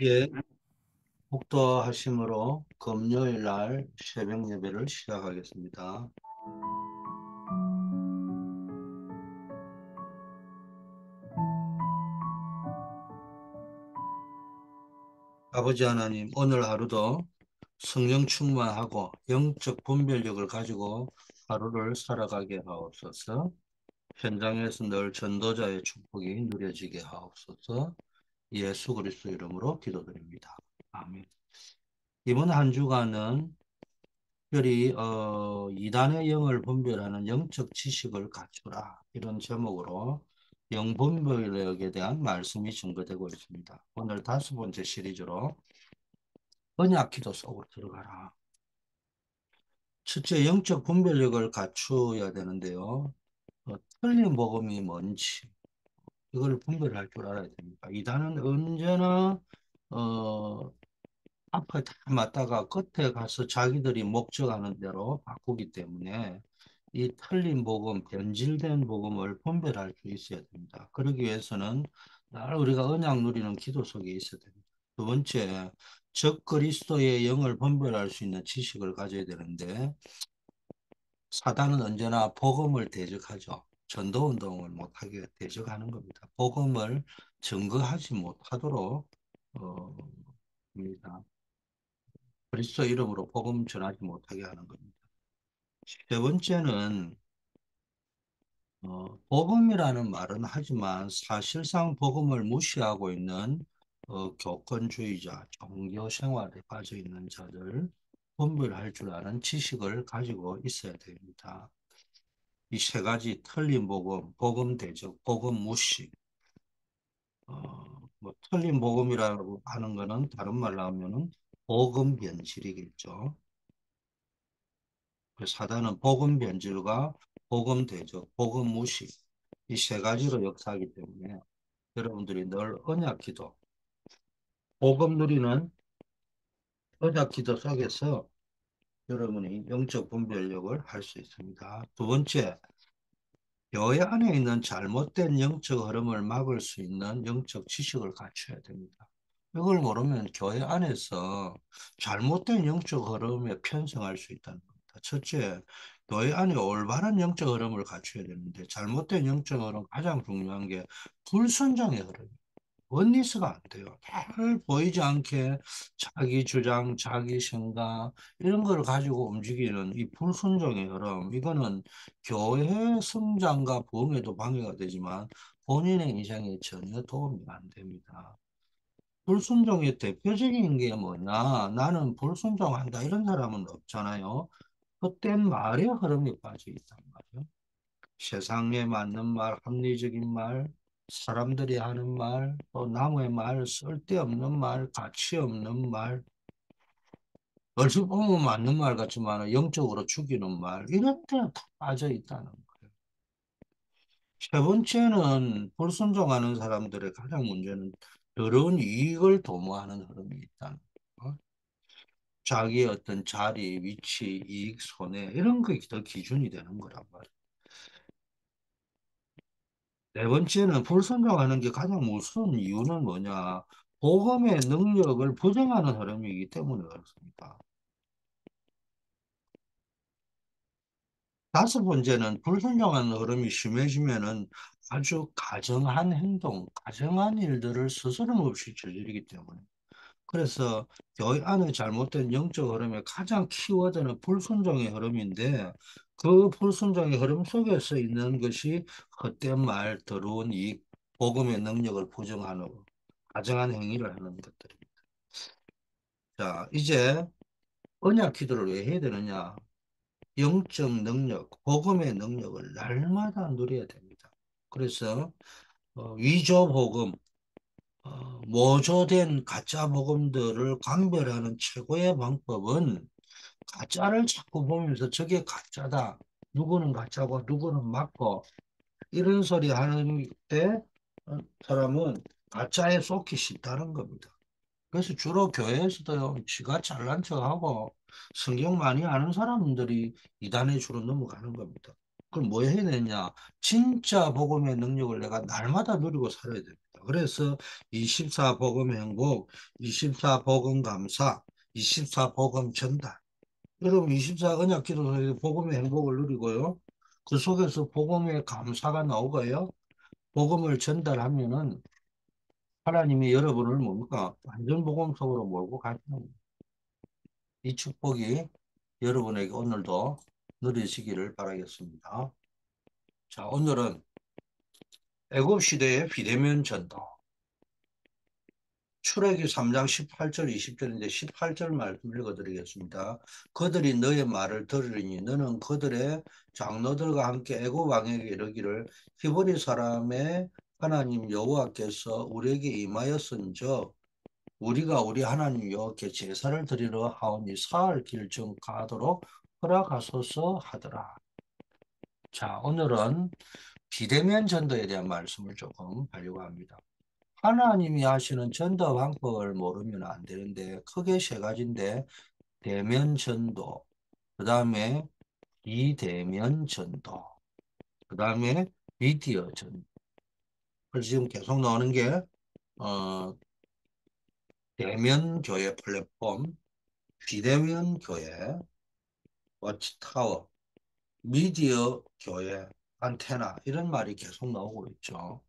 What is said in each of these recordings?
이제 목도하심으로 금요일 날 새벽 예배를 시작하겠습니다. 아버지 하나님, 오늘 하루도 성령 충만하고 영적 분별력을 가지고 하루를 살아가게 하옵소서. 현장에서 늘 전도자의 축복이 누려지게 하옵소서. 예수 그리스도 이름으로 기도드립니다. 아멘. 이번 한 주간은 특별히 이단의 영을 분별하는 영적 지식을 갖추라 이런 제목으로 영분별력에 대한 말씀이 증거되고 있습니다. 오늘 다섯 번째 시리즈로 언약 기도 속으로 들어가라. 첫째, 영적 분별력을 갖추어야 되는데요. 틀린 복음이 뭔지 이걸 분별할 줄 알아야 됩니다. 이단은 언제나 어, 앞에 다 맞다가 끝에 가서 자기들이 목적하는 대로 바꾸기 때문에 이 틀린 복음, 변질된 복음을 분별할 수 있어야 됩니다. 그러기 위해서는 늘 우리가 언약 누리는 기도 속에 있어야 됩니다. 두 번째, 적 그리스도의 영을 분별할 수 있는 지식을 가져야 되는데 사단은 언제나 복음을 대적하죠. 전도운동을 못하게 대적하는 겁니다. 복음을 증거하지 못하도록 합니다. 그리스도 이름으로 복음 전하지 못하게 하는 겁니다. 세 번째는 복음이라는 말은 하지만 사실상 복음을 무시하고 있는 교권주의자, 종교 생활에 빠져 있는 자들 분별할 줄 아는 지식을 가지고 있어야 됩니다. 이 세 가지 틀린 복음, 복음 대적, 복음 무시. 뭐 틀린 복음이라고 하는 거는 다른 말로 하면은 복음 변질이겠죠. 그 사단은 복음 변질과 복음 대적, 복음 무시 이 세 가지로 역사하기 때문에 여러분들이 늘 언약 기도, 복음 누리는 언약 기도 속에서 여러분이 영적 분별력을 할 수 있습니다. 두 번째, 교회 안에 있는 잘못된 영적 흐름을 막을 수 있는 영적 지식을 갖춰야 됩니다. 이걸 모르면 교회 안에서 잘못된 영적 흐름에 편승할 수 있다는 겁니다. 첫째, 교회 안에 올바른 영적 흐름을 갖춰야 되는데 잘못된 영적 흐름 가장 중요한 게 불순종의 흐름입니다. 원리스가 안 돼요. 잘 보이지 않게 자기 주장, 자기 생각 이런 걸 가지고 움직이는 이 불순종의 흐름 이거는 교회 성장과 부흥에도 방해가 되지만 본인의 인생에 전혀 도움이 안 됩니다. 불순종의 대표적인 게 뭐냐? 나는 불순종한다 이런 사람은 없잖아요. 그땐 말의 흐름이 빠져 있단 말이에요. 세상에 맞는 말, 합리적인 말, 사람들이 하는 말, 또 남의 말, 쓸데없는 말, 가치 없는 말, 얼핏 보면 맞는 말 같지만 영적으로 죽이는 말, 이런 데 다 빠져 있다는 거예요. 세 번째는 불순종하는 사람들의 가장 문제는 더러운 이익을 도모하는 흐름이 있다는 거예요. 자기의 어떤 자리, 위치, 이익, 손해, 이런 게 더 기준이 되는 거란 말이에요. 네 번째는 불순종하는 게 가장 무서운 이유는 뭐냐? 복음의 능력을 부정하는 흐름이기 때문에 그렇습니다. 다섯 번째는 불순종하는 흐름이 심해지면은 아주 가정한 행동, 가정한 일들을 스스럼 없이 저지르기 때문에. 그래서 교회 안에 잘못된 영적 흐름의 가장 키워드는 불순종의 흐름인데 그 불순종의 흐름 속에서 있는 것이 헛된 말, 더러운 이익, 복음의 능력을 부정하는 가정한 행위를 하는 것들입니다. 자, 이제 언약 기도를 왜 해야 되느냐? 영적 능력, 복음의 능력을 날마다 누려야 됩니다. 그래서 위조 복음, 모조된 가짜 복음들을 감별하는 최고의 방법은 가짜를 자꾸 보면서 저게 가짜다. 누구는 가짜고 누구는 맞고 이런 소리 하는 때 사람은 가짜에 속기 쉽다는 겁니다. 그래서 주로 교회에서도요, 지가 잘난 척하고 성경 많이 아는 사람들이 이단에 주로 넘어가는 겁니다. 그럼 뭐 해야 되냐? 진짜 복음의 능력을 내가 날마다 누리고 살아야 됩니다. 그래서 24복음 행복, 24복음 감사, 24복음 전달. 여러분 24 언약 기도에서 복음의 행복을 누리고요. 그 속에서 복음의 감사가 나오고요. 복음을 전달하면은 하나님이 여러분을 뭡니까? 완전 복음 속으로 몰고 가시는 거예요. 이 축복이 여러분에게 오늘도 누리시기를 바라겠습니다. 자, 오늘은 애굽 시대의 비대면 전도. 출애기 3장 18절 20절인데 18절 말씀 읽어드리겠습니다. 그들이 너의 말을 들으니 너는 그들의 장로들과 함께 애굽 왕에게 이르기를 히브리 사람의 하나님 여호와께서 우리에게 임하였은즉 우리가 우리 하나님 여호와께 제사를 드리러 하오니 사흘 길쯤 가도록 허락하소서 하더라. 자, 오늘은 비대면 전도에 대한 말씀을 조금 하려고 합니다. 하나님이 하시는 전도 방법을 모르면 안 되는데 크게 세 가지인데 대면 전도, 그 다음에 비대면 전도, 그 다음에 미디어 전도. 그래서 지금 계속 나오는 게 어, 대면 교회 플랫폼, 비대면 교회, 워치타워, 미디어 교회, 안테나 이런 말이 계속 나오고 있죠.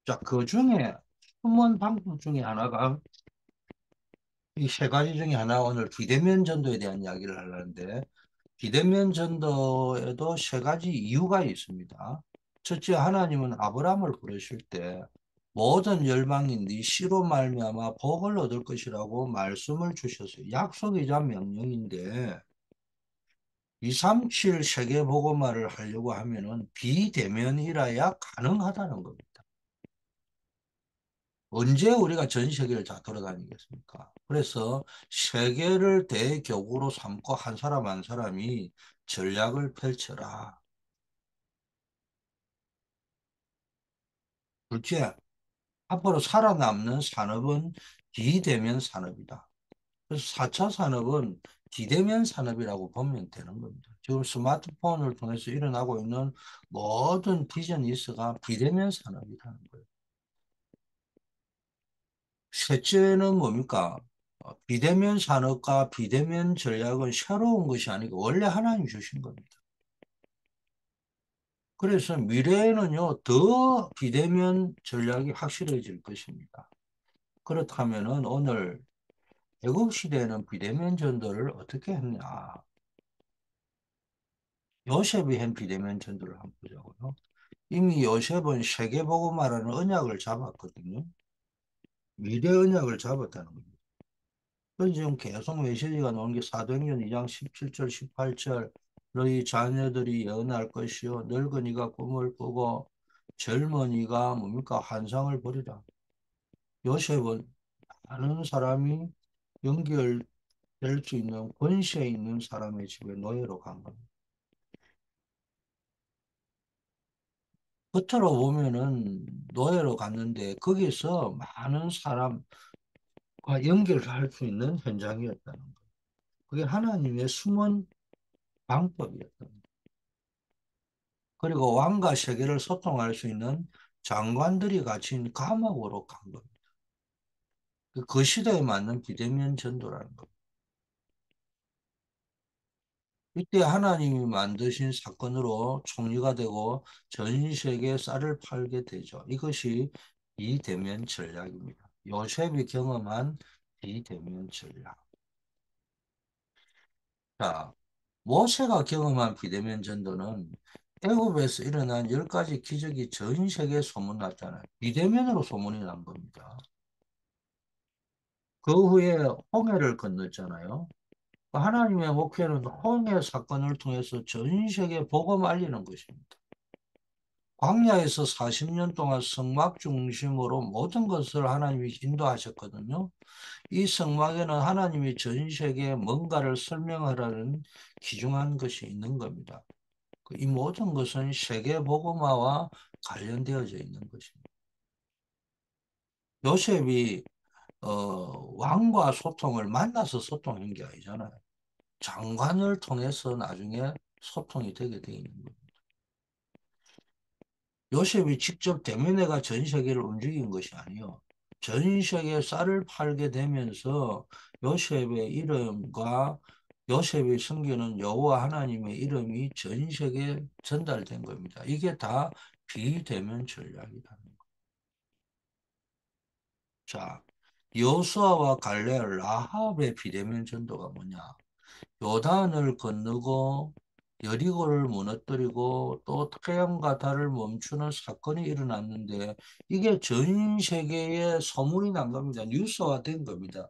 자, 그 중에 숨은 방법 중에 하나가 이 세 가지 중에 하나 오늘 비대면 전도에 대한 이야기를 하려는데 비대면 전도에도 세 가지 이유가 있습니다. 첫째, 하나님은 아브라함을 부르실 때 모든 열방이 네 씨로 말미암아 복을 얻을 것이라고 말씀을 주셨어요. 약속이자 명령인데 237 세계 복음화를 하려고 하면은 비대면이라야 가능하다는 겁니다. 언제 우리가 전 세계를 다 돌아다니겠습니까? 그래서 세계를 대교구로 삼고 한 사람 한 사람이 전략을 펼쳐라. 둘째, 앞으로 살아남는 산업은 비대면 산업이다. 그래서 4차 산업은 비대면 산업이라고 보면 되는 겁니다. 지금 스마트폰을 통해서 일어나고 있는 모든 비즈니스가 비대면 산업이라는 거예요. 셋째는 뭡니까? 비대면 산업과 비대면 전략은 새로운 것이 아니고 원래 하나님 주신 겁니다. 그래서 미래에는요, 더 비대면 전략이 확실해질 것입니다. 그렇다면은 오늘 애국 시대에는 비대면 전도를 어떻게 했냐? 요셉이 한 비대면 전도를 한번 보자고요. 이미 요셉은 세계복음화라는 언약을 잡았거든요. 미래 언약을 잡았다는 겁니다. 그래서 지금 계속 메시지가 나오는 게 사도행전 2장 17절, 18절 너희 자녀들이 예언할 것이요 늙은이가 꿈을 꾸고 젊은이가 뭡니까 환상을 보리라. 요셉은 많은 사람이 연결될 수 있는 권세 있는 사람의 집에 노예로 간 겁니다. 겉으로 보면은 노예로 갔는데 거기서 많은 사람과 연결할 수 있는 현장이었다는 거예요. 그게 하나님의 숨은 방법이었던 거예요. 그리고 왕과 세계를 소통할 수 있는 장관들이 갇힌 감옥으로 간 겁니다. 그 시대에 맞는 비대면 전도라는 겁니다. 이때 하나님이 만드신 사건으로 총리가 되고 전 세계에 쌀을 팔게 되죠. 이것이 비대면 전략입니다. 요셉이 경험한 비대면 전략. 자, 모세가 경험한 비대면 전도는 애굽에서 일어난 10가지 기적이 전 세계에 소문났잖아요. 비대면으로 소문이 난 겁니다. 그 후에 홍해를 건넜잖아요. 하나님의 목표는 홍해 사건을 통해서 전 세계 복음 알리는 것입니다. 광야에서 40년 동안 성막 중심으로 모든 것을 하나님이 인도하셨거든요. 이 성막에는 하나님이 전 세계에 뭔가를 설명하라는 귀중한 것이 있는 겁니다. 이 모든 것은 세계 복음화와 관련되어져 있는 것입니다. 요셉이 왕과 소통을 만나서 소통한 게 아니잖아요. 장관을 통해서 나중에 소통이 되게 되어 있는 거예요. 요셉이 직접 대면해가 전 세계를 움직인 것이 아니요. 전 세계에 쌀을 팔게 되면서 요셉의 이름과 요셉이 섬기는 여호와 하나님의 이름이 전 세계에 전달된 겁니다. 이게 다 비대면 전략이다. 자, 여호수아와 갈렙, 라합의 비대면 전도가 뭐냐? 요단을 건너고 여리고를 무너뜨리고 또 태양과 달을 멈추는 사건이 일어났는데 이게 전 세계에 소문이 난 겁니다. 뉴스화된 겁니다.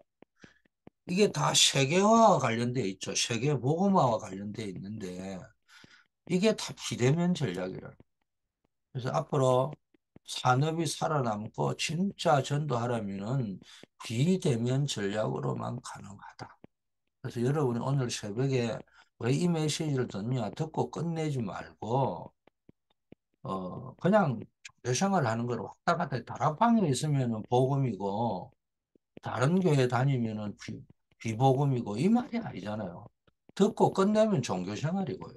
이게 다 세계화와 관련돼 있죠. 세계 복음화와 관련돼 있는데 이게 다 비대면 전략이라. 그래서 앞으로 산업이 살아남고 진짜 전도하려면은 비대면 전략으로만 가능하다. 그래서 여러분이 오늘 새벽에 왜 이 메시지를 듣냐 듣고 끝내지 말고 그냥 교생활 하는 거로 왔다 갔다 다락방에 있으면은 복음이고 다른 교회 다니면은 비복음이고 이 말이 아니잖아요. 듣고 끝내면 종교생활이고요.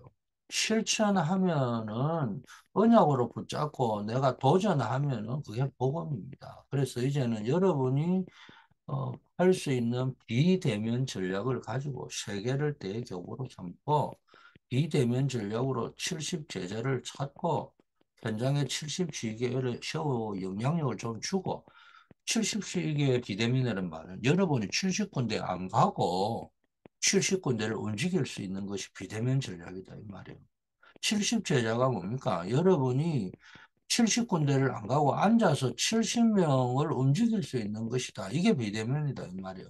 실천하면은 언약으로 붙잡고 내가 도전하면은 그게 복음입니다. 그래서 이제는 여러분이 할 수 있는 비대면 전략을 가지고 세계를 대교구로 삼고 비대면 전략으로 70 제자를 찾고 현장에 70 지교회를 세워 영향력을 좀 주고 70세기의 비대면이라는 말은 여러분이 70군데 안 가고 70군데를 움직일 수 있는 것이 비대면 전략이다 이 말이에요. 70제자가 뭡니까? 여러분이 70군데를 안 가고 앉아서 70명을 움직일 수 있는 것이다. 이게 비대면이다 이 말이에요.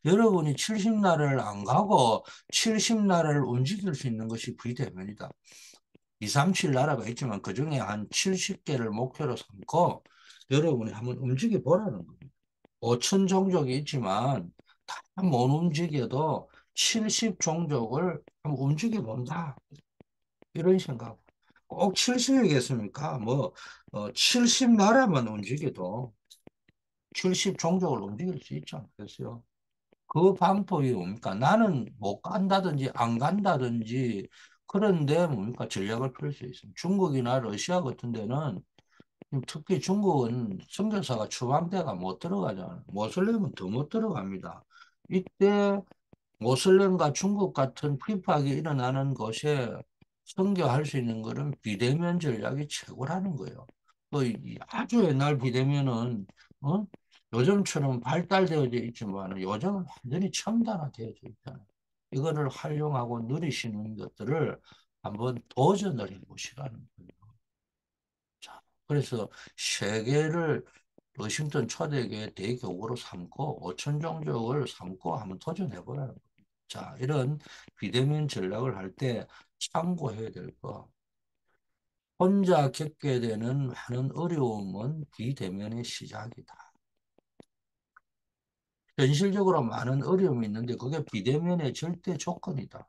여러분이 70나라를 안 가고 70나라를 움직일 수 있는 것이 비대면이다. 2, 3, 7 나라가 있지만 그중에 한 70개를 목표로 삼고 여러분이 한번 움직여 보라는 겁니다. 5천 종족이 있지만 다 못 움직여도 70 종족을 한번 움직여 본다. 이런 생각. 꼭 70이겠습니까? 70 나라만 움직여도 70 종족을 움직일 수 있지 않겠어요? 그 방법이 뭡니까? 나는 못 간다든지 안 간다든지 그런데 뭡니까? 전략을 펼 수 있습니다. 중국이나 러시아 같은 데는 특히 중국은 선교사가 추방대가 못 들어가잖아요. 모슬렘은 더 못 들어갑니다. 이때 모슬렘과 중국 같은 핍박이 일어나는 곳에 선교할 수 있는 것은 비대면 전략이 최고라는 거예요. 아주 옛날 비대면은 어? 요즘처럼 발달되어져 있지만 요즘은 완전히 첨단화되어져 있잖아요. 이거를 활용하고 누리시는 것들을 한번 도전을 해보시라는 거예요. 자, 그래서 세계를 워싱턴 초대교회 대교구로 삼고 5천 종족을 삼고 한번 도전해보라는 거예요. 자, 이런 비대면 전략을 할 때 참고해야 될 거. 혼자 겪게 되는 많은 어려움은 비대면의 시작이다. 현실적으로 많은 어려움이 있는데 그게 비대면의 절대 조건이다.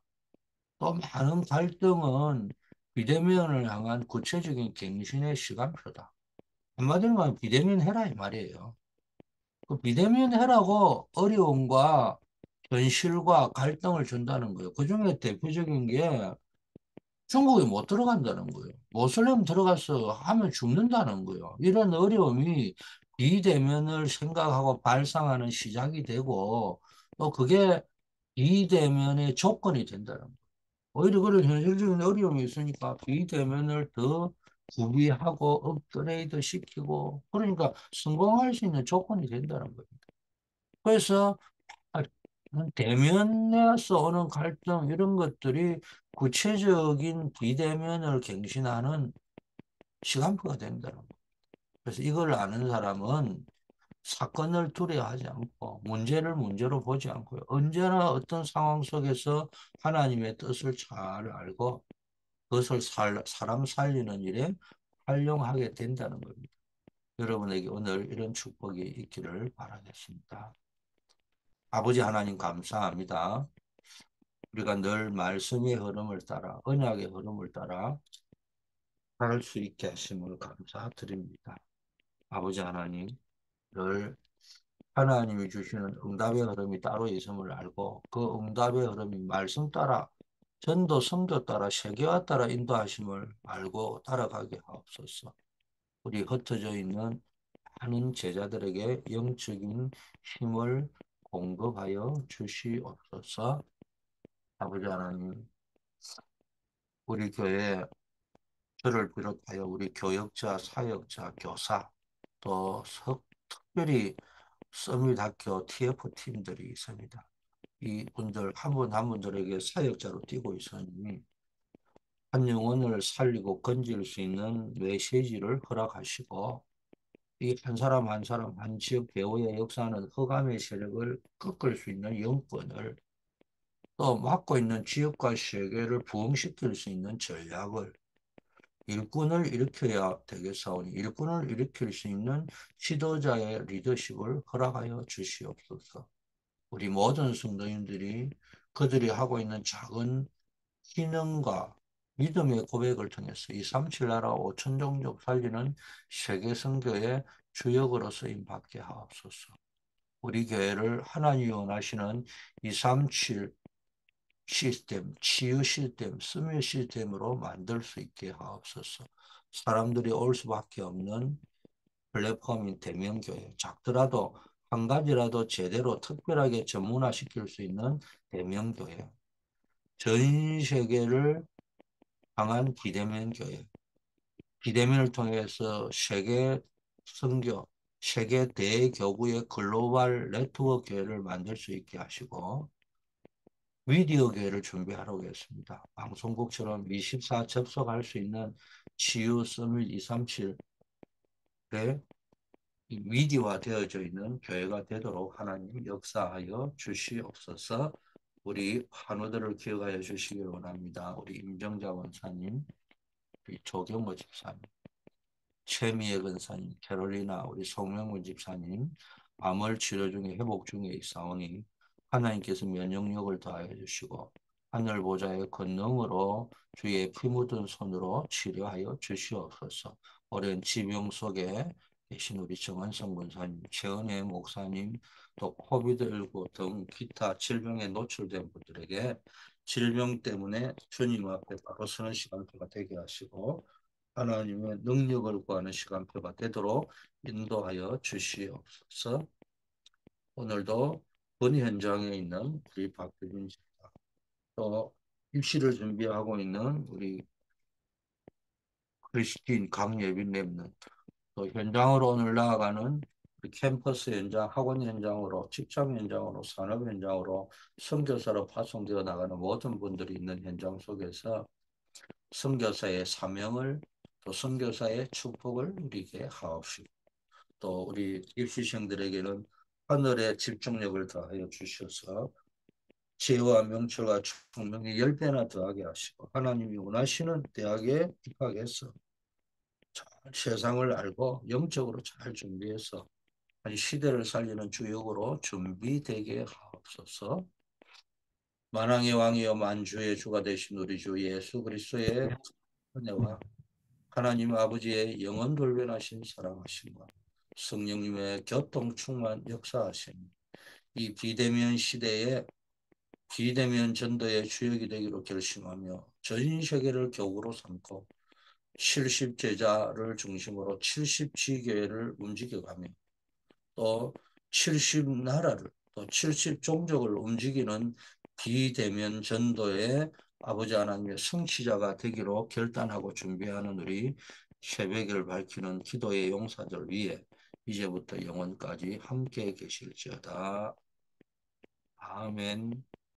또 많은 갈등은 비대면을 향한 구체적인 갱신의 시간표다. 한마디로 말하면 비대면 해라 이 말이에요. 그 비대면 해라고 어려움과 현실과 갈등을 준다는 거예요. 그중에 대표적인 게 중국에 못 들어간다는 거예요. 모슬렘 들어가서 하면 죽는다는 거예요. 이런 어려움이 비대면을 생각하고 발상하는 시작이 되고 또 그게 비대면의 조건이 된다는 거예요. 오히려 그런 현실적인 어려움이 있으니까 비대면을 더 구비하고 업그레이드 시키고 그러니까 성공할 수 있는 조건이 된다는 겁니다. 그래서 아, 대면에서 오는 갈등 이런 것들이 구체적인 비대면을 갱신하는 시간표가 된다는 거예요. 그래서 이걸 아는 사람은 사건을 두려워하지 않고 문제를 문제로 보지 않고요. 언제나 어떤 상황 속에서 하나님의 뜻을 잘 알고 그것을 사람 살리는 일에 활용하게 된다는 겁니다. 여러분에게 오늘 이런 축복이 있기를 바라겠습니다. 아버지 하나님 감사합니다. 우리가 늘 말씀의 흐름을 따라 언약의 흐름을 따라 갈 수 있게 하심을 감사드립니다. 아버지 하나님 늘 하나님이 주시는 응답의 흐름이 따로 있음을 알고 그 응답의 흐름이 말씀 따라 전도 성도 따라 세계화 따라 인도하심을 알고 따라가게 하옵소서. 우리 흩어져 있는 많은 제자들에게 영적인 힘을 공급하여 주시옵소서. 아버지 하나님, 우리 교회 저를 비롯하여 우리 교역자, 사역자, 교사, 또 특별히 서밋학교 TF 팀들이 있습니다. 이 분들 한 분 한 분들에게 사역자로 뛰고 있으니 한 영혼을 살리고 건질 수 있는 메시지를 허락하시고 이 한 사람 한 사람 한 지역 배후에 역사하는 흑암의 세력을 꺾을 수 있는 영권을 또 맡고 있는 지역과 세계를 부흥시킬 수 있는 전략을 일꾼을 일으켜야 되겠사오니 일꾼을 일으킬 수 있는 지도자의 리더십을 허락하여 주시옵소서. 우리 모든 성도님들이 그들이 하고 있는 작은 희능과 믿음의 고백을 통해서 이 삼칠 나라 5천 종족 살리는 세계 선교의 주역으로 쓰임 받게 하옵소서. 우리 교회를 하나님이 원하시는 237 시스템, 치유 시스템, 스며 시스템으로 만들 수 있게 하옵소서. 사람들이 올 수밖에 없는 플랫폼인 대면교회, 작더라도 한 가지라도 제대로 특별하게 전문화시킬 수 있는 대면교회, 전 세계를 향한 비대면 교회, 비대면을 통해서 세계 선교, 세계 대교구의 글로벌 네트워크 교회를 만들 수 있게 하시고 미디어 교회를 준비하라고 했습니다. 방송국처럼 24 접속할 수 있는 치유 서밋 237의 미디어화 되어져 있는 교회가 되도록 하나님 역사하여 주시옵소서. 우리 환우들을 기억하여 주시길 원합니다. 우리 임정자 원사님, 우리 조경호 집사님, 최미애 근사님, 캐롤리나 우리 송명문 집사님, 암을 치료 중에 회복 중에 있사오니 하나님께서 면역력을 더하여 주시고 하늘 보좌의 권능으로 주의 피 묻은 손으로 치료하여 주시옵소서. 오랜 지병 속에 계신 우리 정한성 권사님, 최은혜 목사님, 또 코비드19 등 기타 질병에 노출된 분들에게 질병 때문에 주님 앞에 바로 서는 시간대가 되게 하시고 하나님의 능력을 구하는 시간표가 되도록 인도하여 주시옵소서. 오늘도 본 현장에 있는 우리 박규진 집사, 또 입시를 준비하고 있는 우리 크리스틴 강예빈 랩는, 또 현장으로 오늘 나아가는 우리 캠퍼스 현장, 학원 현장으로, 직장 현장으로, 산업 현장으로, 선교사로 파송되어 나가는 모든 분들이 있는 현장 속에서 선교사의 사명을 또 선교사의 축복을 누리게 하옵시고 또 우리 입시생들에게는 하늘의 집중력을 더하여 주셔서 지혜와 명철과 총명이 10배나 더하게 하시고 하나님이 원하시는 대학에 입학해서 잘 세상을 알고 영적으로 잘 준비해서 한 시대를 살리는 주역으로 준비되게 하옵소서. 만왕의 왕이여 만주의 주가 되신 우리 주 예수 그리스도의 은혜와 하나님 아버지의 영원 돌변하신 사랑하심과 성령님의 교통 충만 역사하심 이 비대면 시대에 비대면 전도의 주역이 되기로 결심하며 전 세계를 교구로 삼고 70제자를 중심으로 70지교회를 움직여가며 또 70나라를 또 70종족을 움직이는 비대면 전도의 아버지 하나님의 성취자가 되기로 결단하고 준비하는 우리 새벽을 밝히는 기도의 용사들 위해 이제부터 영원까지 함께 계실지어다. 아멘.